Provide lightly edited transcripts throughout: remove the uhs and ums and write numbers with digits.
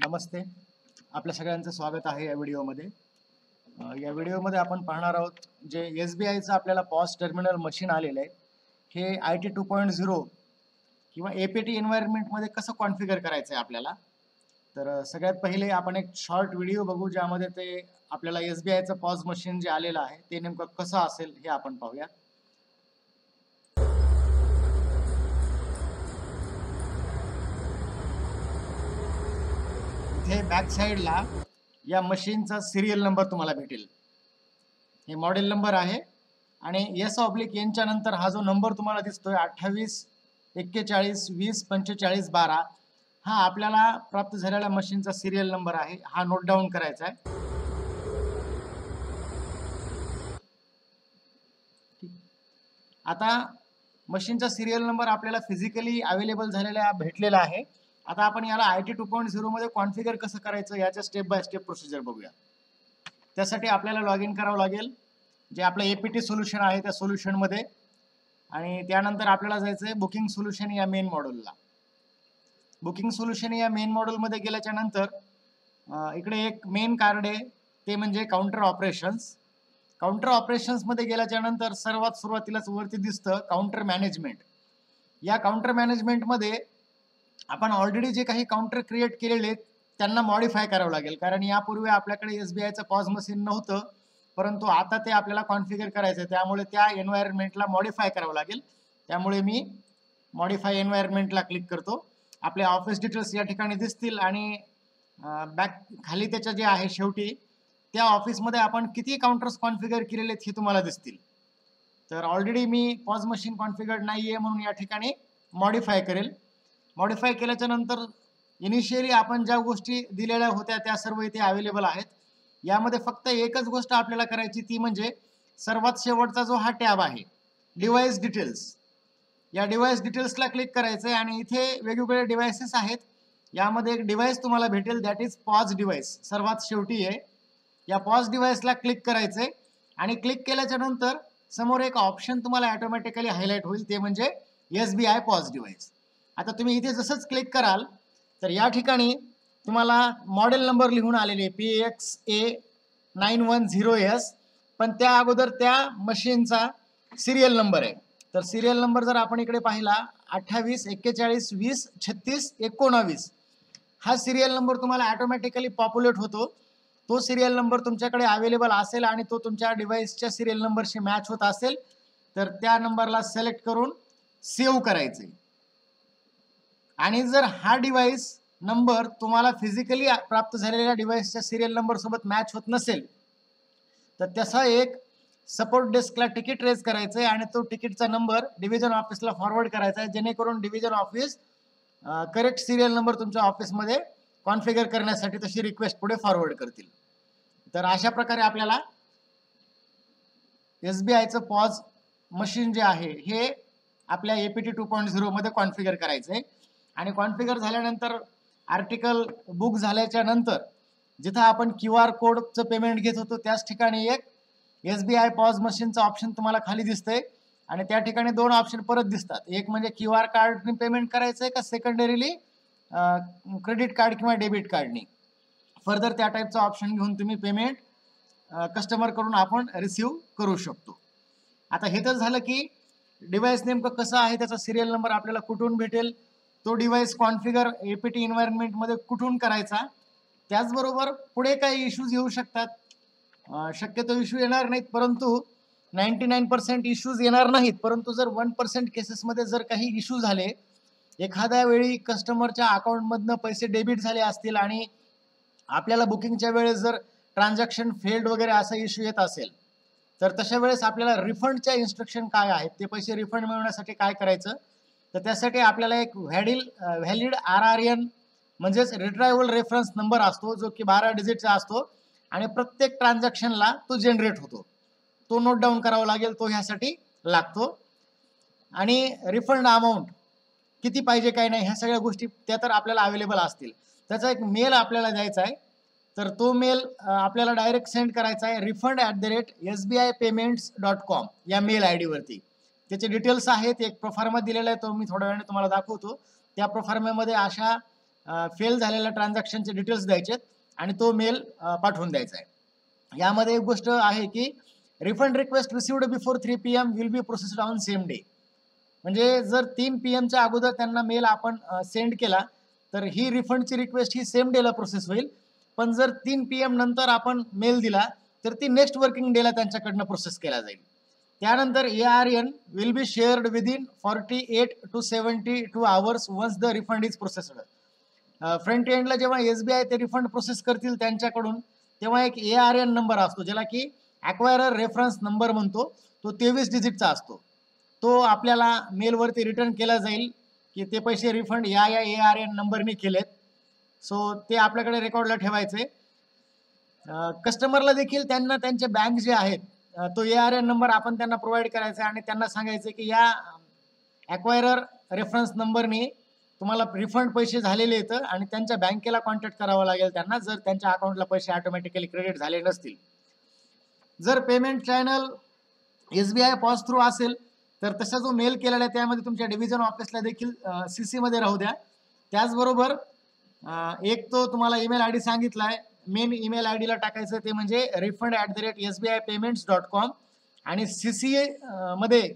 नमस्ते, आपल्या सगळ्यांचं स्वागत आहे या व्हिडिओमध्ये. या व्हिडिओमध्ये आपण पाहणार आहोत जे SBIचं आपल्याला पॉज टर्मिनल मशीन आलेलं आहे, हे IT 2.0 किंवा APT एन्व्हायरमेंटमध्ये कसं कॉन्फिगर करायचं आहे आपल्याला. तर सगळ्यात पहिले आपण एक शॉर्ट व्हिडिओ बघू, ज्यामध्ये ते आपल्याला SBIचं पॉज मशीन जे आलेलं आहे ते नेमकं कसं असेल हे आपण पाहूया. इथे बॅक साईडला या मशीनचा सिरियल नंबर तुम्हाला भेटेल. हे मॉडेल नंबर आहे आणि S/N च्या नंतर हा जो नंबर तुम्हाला दिसतोय 28 41 20 45 12 हा आपल्याला प्राप्त झालेल्या मशीनचा सिरियल नंबर आहे. हा नोट डाऊन करायचा आहे. आता मशीनचा सिरियल नंबर आपल्याला फिजिकली अवेलेबल झालेला भेटलेला आहे. आता आपण याला IT 2.0 मध्ये कॉन्फिगर कसं करायचं याच्या स्टेप बाय स्टेप प्रोसिजर बघूया. त्यासाठी आपल्याला लॉग इन करावं लागेल जे आपलं APT सोल्युशन आहे त्या सोल्युशन मध्ये, आणि त्यानंतर आपल्याला जायचं आहे बुकिंग सोल्युशन या मेन मॉड्यूलला. बुकिंग सोल्युशन या मेन मॉड्यूल मध्ये गेल्याच्या नंतर इकडे एक मेन कार्ड आहे, ते म्हणजे काउंटर ऑपरेशन्स. काउंटर ऑपरेशन्स मध्ये गेल्याच्या नंतर सर्वात सुरुवातीलाच वरती दिसतं काउंटर मॅनेजमेंट. या काउंटर मॅनेजमेंट मध्ये आपण ऑलरेडी जे काही काउंटर क्रिएट केलेले त्यांना मॉडिफाय करावं लागेल, कारण यापूर्वी आपल्याकडे SBIचं पॉज मशीन नव्हतं, परंतु आता ते आपल्याला कॉन्फिगर करायचं आहे. त्यामुळे त्या एन्व्हायरमेंटला मॉडिफाय करावं लागेल. त्यामुळे मी मॉडिफाय एन्व्हायरमेंटला क्लिक करतो. आपले ऑफिस डिटेल्स या ठिकाणी दिसतील आणि बॅक खाली त्याच्या जे आहे शेवटी त्या ऑफिसमध्ये आपण किती काउंटर्स कॉन्फिगर केलेले आहेत हे तुम्हाला दिसतील. तर ऑलरेडी मी पॉज मशीन कॉन्फिगर्ड नाहीये म्हणून या ठिकाणी मॉडिफाय करेल. मॉडिफाय केल्याच्या नंतर इनिशियली आपण ज्या गोष्टी दिलेल्या होत्या त्या सर्व इथे अवेलेबल आहेत. यामध्ये फक्त एकच गोष्ट आपल्याला करायची, ती म्हणजे सर्वात शेवटचा जो हा टॅब आहे डिव्हाइस डिटेल्स, या डिव्हाइस डिटेल्सला क्लिक करायचं आहे आणि इथे वेगवेगळे डिव्हाइसेस आहेत. यामध्ये एक डिव्हाइस तुम्हाला भेटेल, दॅट इज पॉज डिव्हाइस, सर्वात शेवटी आहे. या पॉज डिव्हाइसला क्लिक करायचंय आणि क्लिक केल्याच्या नंतर समोर एक ऑप्शन तुम्हाला ऑटोमॅटिकली हायलाइट होईल, ते म्हणजे SBI पॉज डिव्हाइस. आता तुम्ही इथे जसंच क्लिक कराल तर या ठिकाणी तुम्हाला मॉडेल नंबर लिहून आलेले PXA 910S, पण त्या अगोदर त्या मशीनचा सिरियल नंबर आहे. तर सिरियल नंबर जर आपण इकडे पाहिला 28 41 20 36 19 हा सिरियल नंबर तुम्हाला ऑटोमॅटिकली पॉप्युलेट होतो. तो सिरियल नंबर तुमच्याकडे अवेलेबल असेल आणि तो तुमच्या डिव्हाइसच्या सिरियल नंबरशी मॅच होत असेल तर त्या नंबरला सिलेक्ट करून सेव्ह करायचे. आणि जर हा डिव्हाइस नंबर तुम्हाला फिजिकली प्राप्त झालेल्या डिव्हाइसच्या सिरियल नंबर सोबत मॅच होत नसेल तर त्याचा एक सपोर्ट डेस्कला तिकीट रेज करायचं आहे आणि तो तिकीटचा नंबर डिव्हिजन ऑफिसला फॉरवर्ड करायचा आहे, जेणेकरून division office correct serial number तुमच्या ऑफिसमध्ये कॉन्फिगर करण्यासाठी तशी रिक्वेस्ट पुढे फॉरवर्ड करतील. तर अशा प्रकारे आपल्याला SBIचं पॉज मशीन जे आहे हे आपल्या APT 2.0 मध्ये कॉन्फिगर करायचं आहे. आणि कॉन्फिगर झाल्यानंतर आर्टिकल बुक झाल्याच्या नंतर जिथं आपण QR कोडचं पेमेंट घेत होतो त्याच ठिकाणी एक SBI पॉज मशीनचं ऑप्शन तुम्हाला खाली दिसतंय आणि त्या ठिकाणी दोन ऑप्शन परत दिसतात. एक म्हणजे QR कार्डने पेमेंट करायचंय का सेकंडरीली क्रेडिट कार्ड किंवा डेबिट कार्डनी. फर्दर त्या टाईपचा ऑप्शन घेऊन तुम्ही पेमेंट कस्टमर कडून आपण रिसिव्ह करू शकतो. आता हे तर झालं की डिव्हाइस नेमकं कसं आहे, त्याचा सिरियल नंबर आपल्याला कुठून भेटेल, तो डिव्हाइस कॉन्फिगर APT एन्व्हायरमेंट मध्ये कुठून करायचा. त्याचबरोबर पुढे काही इश्यूज येऊ शकतात. शक्यतो इश्यू येणार नाहीत, परंतु 99% इश्यूज येणार नाहीत, परंतु जर 1% केसेसमध्ये जर काही इश्यू झाले, एखाद्या वेळी कस्टमरच्या अकाउंटमधनं पैसे डेबिट झाले असतील आणि आपल्याला बुकिंगच्या वेळेस जर ट्रान्झॅक्शन फेल्ड वगैरे असा इश्यू येत असेल तर तशा वेळेस आपल्याला रिफंडच्या इन्स्ट्रक्शन काय आहेत, ते पैसे रिफंड मिळवण्यासाठी काय करायचं, तर त्यासाठी आपल्याला एक व्हॅलिड RRN म्हणजेच रिट्रायबल रेफरन्स नंबर असतो, जो की 12 डिजिटचा असतो आणि प्रत्येक ट्रान्झॅक्शनला तो जनरेट होतो. तो नोट डाऊन करावा लागेल, तो ह्यासाठी लागतो. आणि रिफंड अमाऊंट किती पाहिजे काय नाही ह्या सगळ्या गोष्टी त्या तर आपल्याला अवेलेबल असतील. त्याचा एक मेल आपल्याला द्यायचा आहे, तर तो मेल आपल्याला डायरेक्ट सेंड करायचा आहे refund@sbipayments.com या मेल ID वरती. त्याचे डिटेल्स आहेत, एक प्रोफार्मा दिलेला आहे, तो मी थोड्या वेळाने तुम्हाला दाखवतो. त्या प्रोफार्म्यामध्ये अशा फेल झालेल्या ट्रान्झॅक्शनचे डिटेल्स द्यायचे आणि तो मेल पाठवून द्यायचा आहे. यामध्ये एक गोष्ट आहे की refund request received before 3 PM will be processed on same day. म्हणजे जर 3 PM अगोदर त्यांना मेल आपण सेंड केला तर ही रिफंडची रिक्वेस्ट ही सेम डेला प्रोसेस होईल. पण जर 3 PM नंतर आपण मेल दिला तर ती नेक्स्ट वर्किंग डेला त्यांच्याकडनं प्रोसेस केला जाईल. त्यानंतर ARN will be shared within 48 to 72 hours once the refund is processed. Front एंडला जेव्हा SBI ते रिफंड प्रोसेस करतील त्यांच्याकडून तेव्हा एक ARN नंबर असतो ज्याला की ॲक्वायरर रेफरन्स नंबर म्हणतो. तो 23 डिजिटचा असतो. तो आपल्याला मेलवरती रिटर्न केला जाईल की ते पैसे रिफंड या ARN नंबरने केलेत. सो ते आपल्याकडे रेकॉर्डला ठेवायचे. कस्टमरला देखील त्यांना त्यांचे बँक जे आहेत तो ARN नंबर आपण त्यांना प्रोव्हाइड करायचा आणि त्यांना सांगायचं की या ॲक्वायरर रेफरन्स नंबरने तुम्हाला रिफंड पैसे झालेले आहेत आणि त्यांच्या बँकेला कॉन्टॅक्ट करावं लागेल त्यांना जर त्यांच्या अकाउंटला पैसे ऑटोमॅटिकली क्रेडिट झाले नसतील. जर payment channel SBI pause through असेल तर तसा जो मेल केलेला आहे त्यामध्ये तुमच्या डिव्हिजन ऑफिसला देखील CC मध्ये राहू द्या. त्याचबरोबर एक तो तुम्हाला ईमेल ID सांगितलाय, मेन ईमेल ID ला टाकायचं ते म्हणजे refund@sbipayments.com आणि CC मध्ये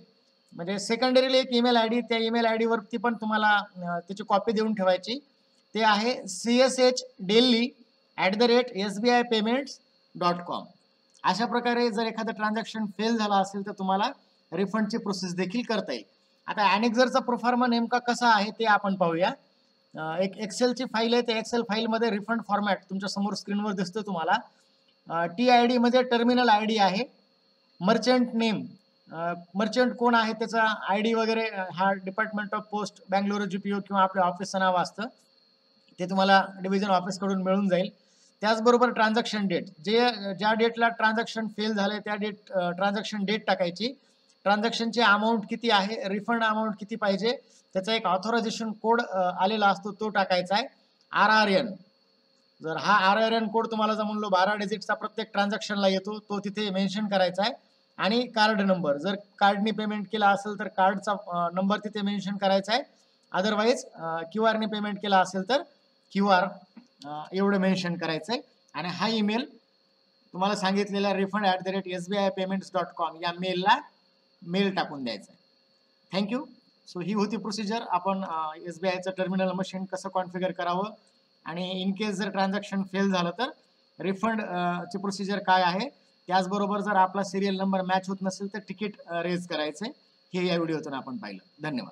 म्हणजे सेकंडरीला एक ईमेल ID, त्या ईमेल ID वरती पण तुम्हाला त्याची कॉपी देऊन ठेवायची. ते आहे chdelhi@sbipayments.com. अशा प्रकारे जर एखादं ट्रान्झॅक्शन फेल झाला असेल तर तुम्हाला रिफंडची प्रोसेस देखील करता येईल. आता अनेक्झरचा प्रोफार्मा नेमका कसा आहे ते आपण पाहूया. एक एक्सेलची फाईल आहे, त्या एक्सेल फाईलमध्ये रिफंड फॉर्मॅट तुमच्या समोर स्क्रीनवर दिसतो तुम्हाला. TID मध्ये टर्मिनल ID आहे. मर्चंट नेम, मर्चंट कोण आहे त्याचा ID वगैरे हा department of post Bangalore GPO किंवा आपल्या ऑफिसचं नाव असतं ते तुम्हाला डिव्हिजन ऑफिसकडून मिळून जाईल. त्याचबरोबर ट्रान्झॅक्शन डेट, ज्या डेटला ट्रान्झॅक्शन फेल झालंय त्या ट्रान्झॅक्शन डेट टाकायची. ट्रान्झॅक्शनची अमाऊंट किती आहे, रिफंड अमाऊंट किती पाहिजे, त्याचा एक ऑथरायझेशन कोड आलेला असतो तो टाकायचा आहे. RRN, जर हा RRN कोड तुम्हाला जर म्हणलो 12 डिजिटचा प्रत्येक ट्रान्झॅक्शनला येतो तो तिथे मेन्शन करायचा आहे. आणि कार्ड नंबर, जर कार्डने पेमेंट केला असेल तर कार्डचा नंबर तिथे मेन्शन करायचा आहे. अदरवाईज QR ने पेमेंट केला असेल तर QR एवढं मेन्शन करायचंय. आणि हा ईमेल तुम्हाला सांगितलेला refund@sbipayments.com या मेलला मेल टाकून द्यायचा आहे. थँक्यू. सो ही होती प्रोसिजर. आपण SBIचं टर्मिनल मशीन कसं कॉन्फिगर करावं आणि इन केस जर ट्रान्झॅक्शन फेल झालं तर रिफंड ची प्रोसिजर काय आहे. त्याचबरोबर जर आपला सिरियल नंबर मॅच होत नसेल तर तिकीट रेज करायचे हे या व्हिडिओतून आपण पाहिलं. धन्यवाद.